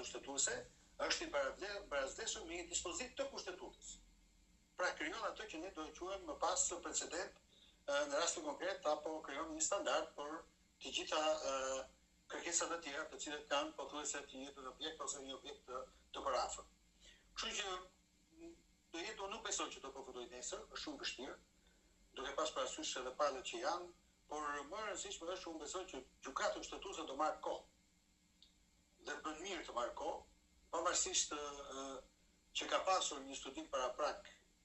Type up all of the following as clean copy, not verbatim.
kushtetuese është i barazvleshur me një dispozit të kushtetutës. Pra krijon ato që ne do e quajmë më pas precedent në rastin konkret apo krijon një standard për të gjitha kërkesat e tjera të cilat kanë pothuajse të njëjtin objekt ose një objekt të parafër. Kështu që unë nuk besoj që do përfundoj nesër, është shumë vështirë, duke pas parasysh edhe palët që janë, por më e rëndësishme është unë besoj që gjykata kushtetuese do marrë kohë. Dhe bën mirë të marrë kohë, pavarësisht që ka pasur një studim paraprak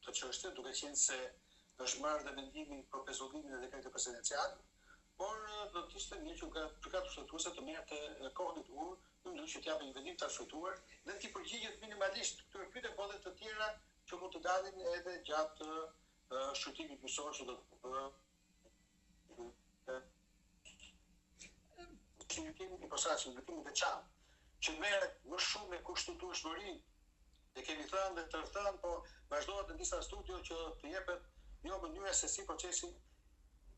të çështjes, duke qenë se është marrë dhe mendimi për pezullimin e dekretit presidencial, por do të ishte mirë që gjykata kushtetuese të merrte kohën e duhur, në që t'japë një vendim të arsyetuar dhe t'i përgjigjet minimalisht këtyre pyetjeve po dhe të tjera që mund të dalin edhe gjatë shqyrtimit gjyqësor që do të kemi i posaçëm, do kemi veçantë që merret më shumë me kushtetueshmërinë. Ne kemi thënë dhe të thënë, po vazhdohet në disa studio që të jepet një mënyrë se si procesi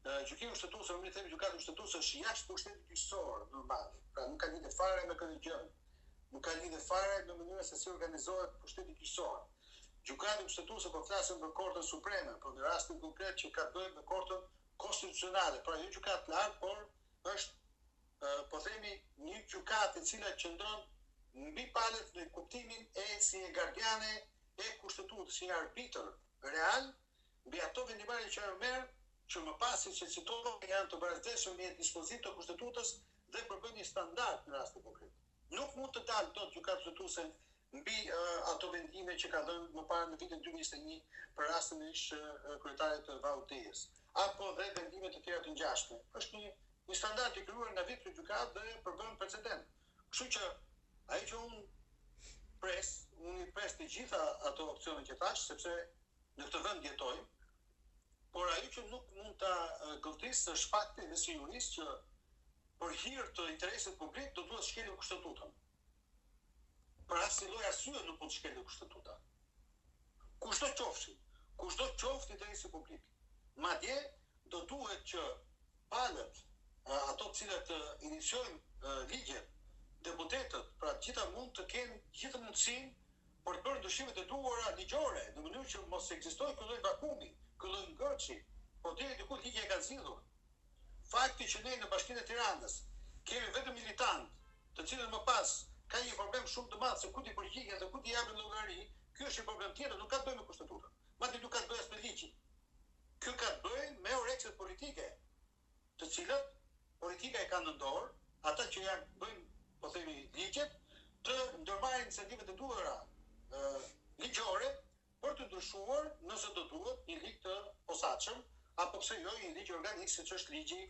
gjykimi kushtetues, më themi gjykata kushtetuese është jashtë pushtetit gjyqësor normal. Pra nuk ka lidhje fare me këtë gjë. Nuk ka lidhje fare me mënyrën se si organizohet pushteti gjyqësor. Gjykata kushtetuese po flasim për Kortën Supreme, por në rastin konkret që ka të bëjë me Kortën Konstitucionale, pra jo gjykatë lartë, por është po themi një gjykatë e cila qëndron mbi palët në kuptimin e si e gardiane e kushtetutës, si një arbitër real mbi ato vendimarrje që merr, që më pasi që citohen janë të barazvleshur me dispozit të kushtetutës dhe përbën një standard në rastin konkret. Nuk mund të dalë dot gjykata kushtetuese mbi ato vendime që ka dhënë më parë në vitin 2021 për rastin e kryetarit të VAUD-s, apo dhe vendime të tjera të ngjashme. Është një standard i krijuar nga vetë gjykatë dhe përbën precedent. Kështu që ai që unë i pres të gjitha ato opsione që thash, sepse në këtë vend jetojmë, por ajo që nuk mund ta gëvtisë është fakti dhe si jurist që për hir të interesit publik do duhet shkelë kushtetutën. Për asnjë lloj arsye nuk mund të shkelë kushtetuta. Kushdo qoftë interesi publik. Madje do duhet që palët, ato të cilët iniciojnë ligjet, deputetët, pra gjitha mund të kenë gjithë mundësinë për të bërë ndryshimet e duhura ligjore, në mënyrë që mos ekzistojë ky lloj vakumi, ky lloj ngërçi, po deri diku ligji e ka zgjidhur. Fakti që ne në Bashkinë e Tiranës kemi vetëm militantë, të cilët më pas ka një problem shumë të madh se ku ti përgjigjen dhe ku ti japin llogari, ky është një problem tjetër, nuk ka të bëjë me kushtetutën. Madje nuk ka të bëjë as me ligjin. Ky ka të bëjë me orekset politike, të cilat politika e ka në dorë, ata që janë bëjnë, po themi, ligjet, të ndërmarrin iniciativat e duhura ligjore për të ndryshuar, nëse do duhet, një ligj të posaçëm, apo pse jo një ligj organik, siç është ligji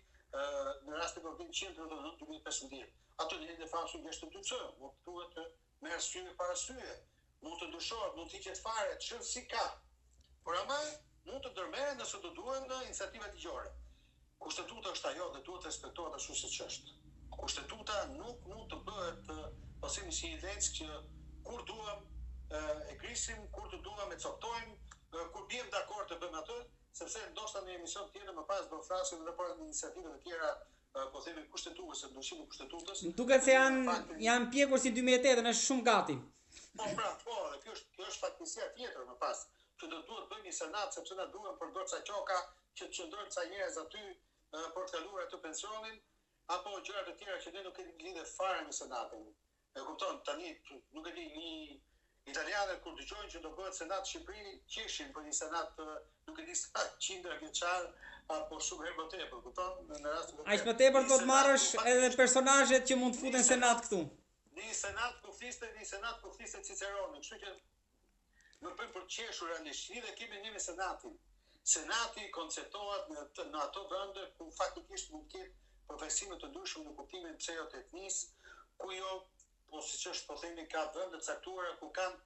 në rastin konkret 139/2015. Ato ligjet e famshëm 62C, mund të thuhet me arsye parasye, mund të ndryshohet, mund të hiqet fare, çfarë si ka. Por ama mund të ndërmerret nëse do duhen në iniciativa ligjore. Kushtetuta është ajo dhe duhet respektohet ashtu siç është. Kushtetuta nuk mund të bëhet pasimi si një leckë që kur duam e grisim, kur të duam e coptojmë, kur biem dakord të bëjmë atë, sepse ndoshta në emision tjetër më pas do flasim edhe për iniciativat e tjera, po themi kushtetuese, ndryshimin e kushtetutës. Duket se janë pjekur si 2008-ën, është shumë gati. Po, kjo është fatkeqësia tjetër më pas, që do duhet bëjmë një senat sepse na duhen për goca qoka që të qëndrojnë ca njerëz aty për të kaluar atë pensionin, apo gjëra të tjera që ne nuk kemi lidhje fare me senatin. E kupton, tani nuk e di, një italianët kur dëgjojnë që do bëhet senat Shqipëri, qeshin për një senat nuk e di sa qindra vjeçar apo shumë herë më tepër, kupton? Në rast të aq më tepër do të marrësh edhe personazhet që mund të futen senat këtu. Një senat ku fliste Ciceroni, kështu që më bën për të qeshur realisht, dhe kemi ne me senatin. Senati konceptohet në ato vende ku faktikisht mund të ketë përveçime të ndryshme në kuptimin pse jo të etnisë, ku jo, po siç është po themi ka vende të caktuara ku kanë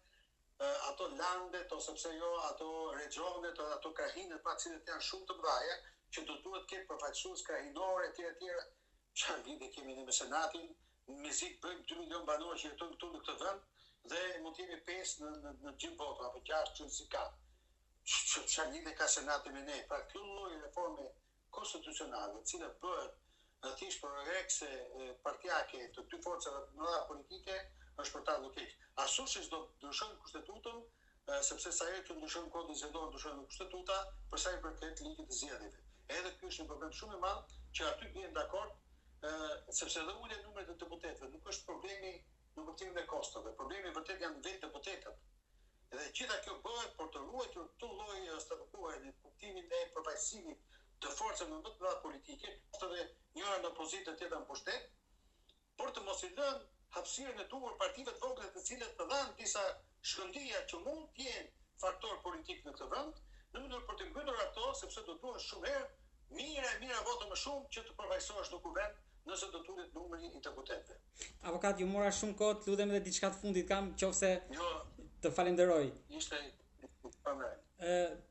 ato landet ose pse jo ato regionet ose ato krahinet pa cilët janë shumë të mëdha, që do duhet të ketë përfaqësues krahinor etj. Çfarë lidhje kemi ne me senatin? Mezik bëjmë 2 milion banor që jetojnë këtu në këtë vend dhe mund të jemi 5 në gjithë vota apo 6 që si ka. Çfarë lidhje ka senati me ne? Pra kjo lloj reforme konstitucionale, e cila bëhet thjesht për rekse partijake të dy forcave të mëdha politike, është për ta keq. Asushis do ndryshojnë kushtetutën, sepse sa herë që ndryshojnë kodin zgjedhor, ndryshojnë kushtetuta, për sa i përket ligjit të zgjedhjeve. Edhe ky është një problem shumë i madh që aty bien dakord, sepse edhe ulja numrit të deputetëve nuk është problemi në kuptimin e kostove. Problemi vërtet janë vetë deputetët. Dhe gjitha kjo bëhet për të ruajtur këtë lloj statuari në kuptimin e përfaqësimit të forcave më të mëdha politike, edhe njëra në opozitë të tjetra në pushtet, por të mos i lënë hapësirën e duhur partive të vogla të cilat të dhanë disa shkëndija që mund të jenë faktor politik në këtë vend, në mënyrë për të mbyllur ato, sepse do duhen shumë herë mira voto më shumë që të përfaqësohesh në kuvend nëse do tulet numri i deputetëve. Avokat, ju mora shumë kohë, të lutem edhe diçka të fundit kam, qofse Jo, të falenderoj. ishte pamëre.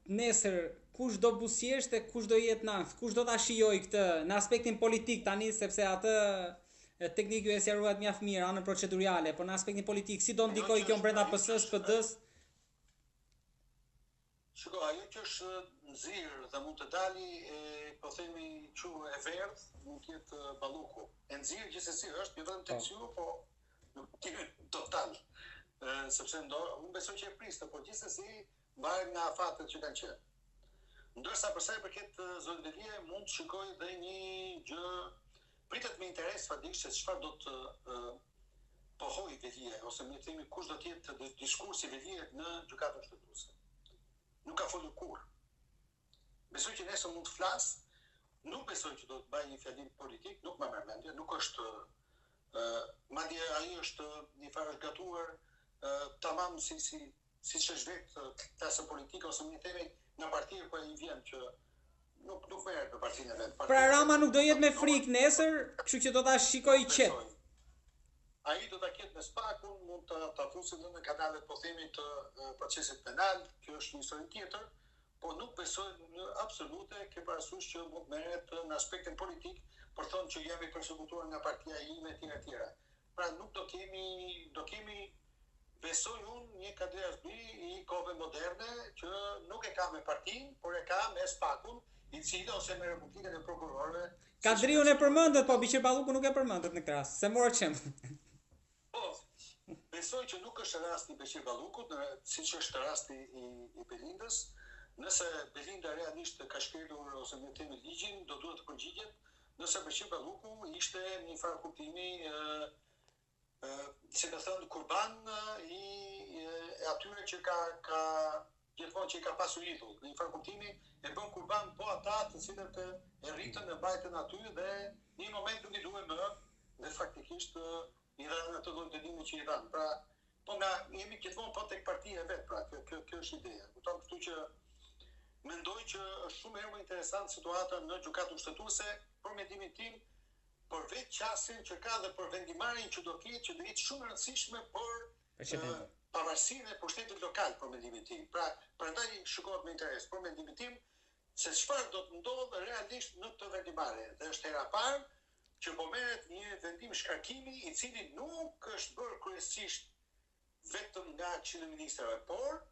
Nesër kush do buzëqesh dhe kush do jetë nakt, kush do ta shijoj këtë në aspektin politik tani, sepse atë teknikë ju e sqaruat mjaft mirë anën procedurale, por në aspektin politik si do ndikojë kjo brenda PS-s, PD-s? Shiko, ajo që është nxirr dhe mund të dali po themi çu e verdh, mund të jetë balluku. E nxirr gjithsesi është një vend tek ju, po nuk të total. Sepse unë besoj që e priste, por gjithsesi mbahet nga fatet që kanë qenë. Ndërsa për sa i përket zot Velie mund të shikoj dhe një gjë pritet me interes fatikisht se çfarë do të pohoj Velie ose më themi kush do të jetë diskursi Velie në gjykatën kushtetuese. Nuk ka folur kurrë. Besoj që nesër mund të flas, nuk besoj që do të bëjë një fjalim politik, nuk më merr mendje, nuk është madje ai është një farë gatuar tamam si është vetë klasë politike ose më themi në parti ku ai vjen që nuk merret në partinë e vet. Pra Rama nuk do jetë me frikë nesër, kështu që do ta shikoj qet. Ai do ta ketë me spakun, mund ta fusi në kanalet po themi të procesit penal, kjo është një histori tjetër, por nuk besoj në absolute ke parasysh që mund merret në aspektin politik për thonë që jam i përsekutuar nga partia ime etj. Pra nuk do kemi besoj unë një Kadir Hasbi i kohëve moderne që nuk e ka me partinë, por e ka me spakun, i cili ose me Republikën e Prokurorëve. Kadriun e përmendet, po Biqir Balluku nuk e përmendet në këtë rast. Se morë çem. Po, besoj që nuk është rasti i Biqir Ballukut, siç është rasti i Belindës. Nëse Belinda realisht ka shkruar ose më themi ligjin, do duhet të përgjigjet. Nëse Biqir Balluku ishte një farë kuptimi si të thënë kurban i atyre që ka gjithmonë që i ka pasur idhull. Në një farë kuptimi e bën kurban po ata të cilët e rritën e mbajtën aty dhe në një moment nuk i duhen më dhe faktikisht i dhanë atë lloj dënimi që i dhanë. Pra, po nga jemi gjithmonë po tek partia e vet, pra kjo është ideja. Kupton, kështu që mendoj që është shumë herë më interesant situata në gjykatën kushtetuese për mendimin tim, por vetë qasin që ka dhe për vendimarrjen që do ketë, që do jetë shumë e rëndësishme për pavarësinë e pushtetit lokal për mendimin tim. Pra, prandaj shikohet me interes për mendimin tim se çfarë do të ndodhë realisht në këtë vendimarrje. Dhe është hera parë që po merret një vendim shkarkimi i cili nuk është bërë kryesisht vetëm nga Këshilli i Ministrave, por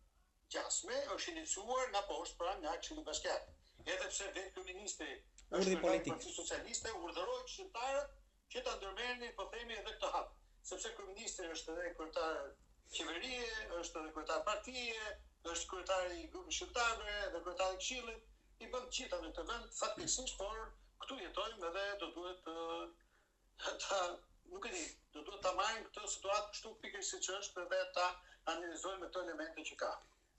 gjasme është iniciuar nga poshtë, pra nga Këshilli Bashkiak. Edhe pse vetë kryeministri urdhri politik Partisë Socialiste urdhëroi këshilltarët që ta ndërmerrnin, po themi, edhe këtë hap. Sepse kryeministri është edhe kryetar qeverie, është edhe kryetar partie, është kryetari i grupit këshilltarëve dhe kryetari i këshillit, i bën gjitha në këtë vend faktikisht, por këtu jetojmë edhe do duhet nuk e di, do duhet ta marrim këtë situatë kështu pikërisht siç është dhe ta analizojmë këto elemente që ka.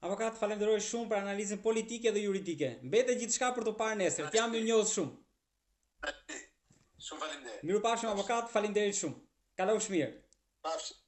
Avokat, falenderoj shumë për analizën politike dhe juridike. Mbetet gjithçka për të parë nesër. T'jam mirënjohës shumë. Shumë faleminderit. Mirupafshim avokat, faleminderit shumë. Kalofsh mirë. Pafshim.